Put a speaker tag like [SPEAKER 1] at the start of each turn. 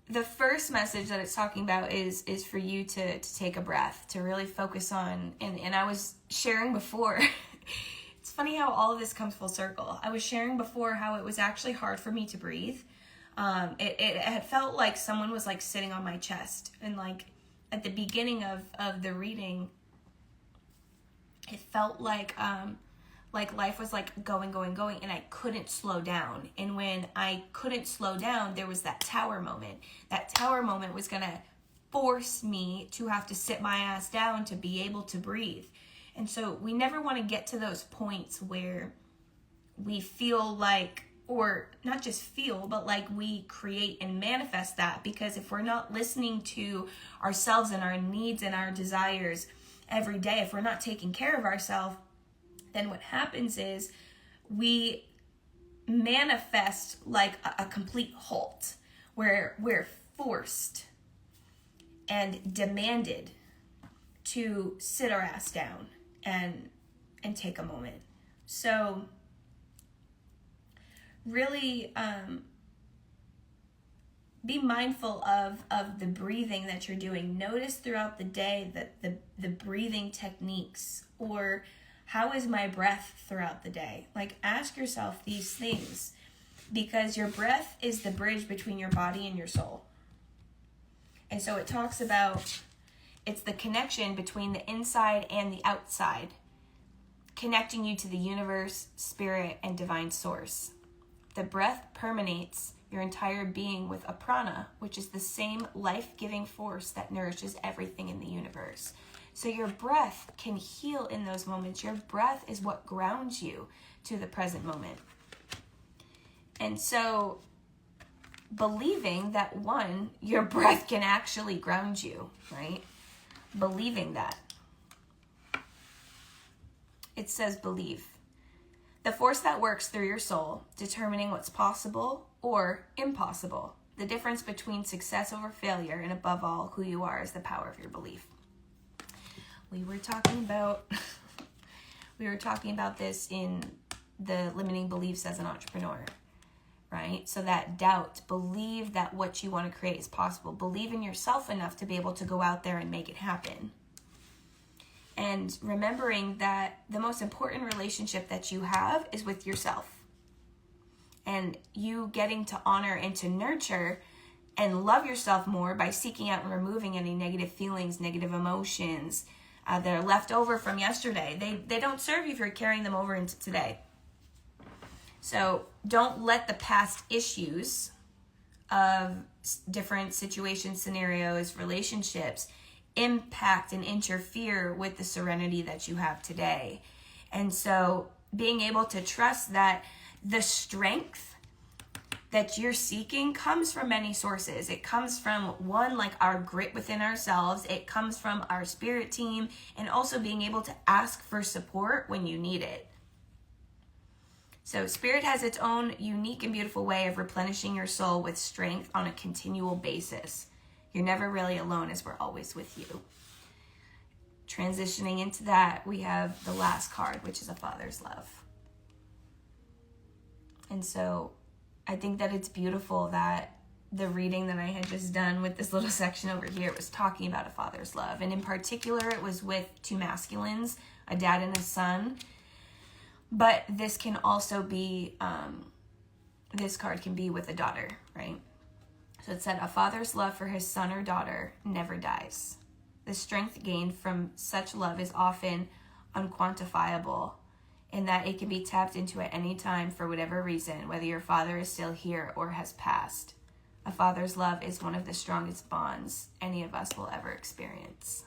[SPEAKER 1] the first message that it's talking about is for you to take a breath, to really focus on, and I was sharing before, it's funny how all of this comes full circle. I was sharing before how it was actually hard for me to breathe. It had felt like someone was like sitting on my chest, and like at the beginning of the reading, it felt like life was like going, and I couldn't slow down. And when I couldn't slow down, there was that tower moment. That tower moment was gonna force me to have to sit my ass down to be able to breathe. And so we never want to get to those points where we feel like, or not just feel, but like we create and manifest that. Because if we're not listening to ourselves and our needs and our desires every day, if we're not taking care of ourselves, then what happens is we manifest like a complete halt, where we're forced and demanded to sit our ass down and take a moment. So really be mindful of the breathing that you're doing. Notice throughout the day that the breathing techniques, or how is my breath throughout the day? Like, ask yourself these things, because your breath is the bridge between your body and your soul. And so it talks about, it's the connection between the inside and the outside, connecting you to the universe, spirit, and divine source. The breath permeates your entire being with a prana, which is the same life-giving force that nourishes everything in the universe. So your breath can heal in those moments. Your breath is what grounds you to the present moment. And so believing that, one, your breath can actually ground you, right? Believing that. It says believe. The force that works through your soul, determining what's possible or impossible. The difference between success over failure, and above all, who you are, is the power of your belief. We were talking about this in the limiting beliefs as an entrepreneur, right? So that doubt, believe that what you want to create is possible. Believe in yourself enough to be able to go out there and make it happen. And remembering that the most important relationship that you have is with yourself. And you getting to honor and to nurture and love yourself more by seeking out and removing any negative feelings, negative emotions that are left over from yesterday. They don't serve you if you're carrying them over into today. So don't let the past issues of different situations, scenarios, relationships impact and interfere with the serenity that you have today. And so being able to trust that the strength that you're seeking comes from many sources. It comes from, one, like our grit within ourselves. It comes from our spirit team, and also being able to ask for support when you need it. So spirit has its own unique and beautiful way of replenishing your soul with strength on a continual basis. You're never really alone, as we're always with you. Transitioning into that, we have the last card, which is a father's love. And so I think that it's beautiful that the reading that I had just done with this little section over here was talking about a father's love. And in particular, it was with two masculines, a dad and a son. But this can also be, this card can be with a daughter, right? So it said, a father's love for his son or daughter never dies. The strength gained from such love is often unquantifiable, in that it can be tapped into at any time for whatever reason, whether your father is still here or has passed. A father's love is one of the strongest bonds any of us will ever experience.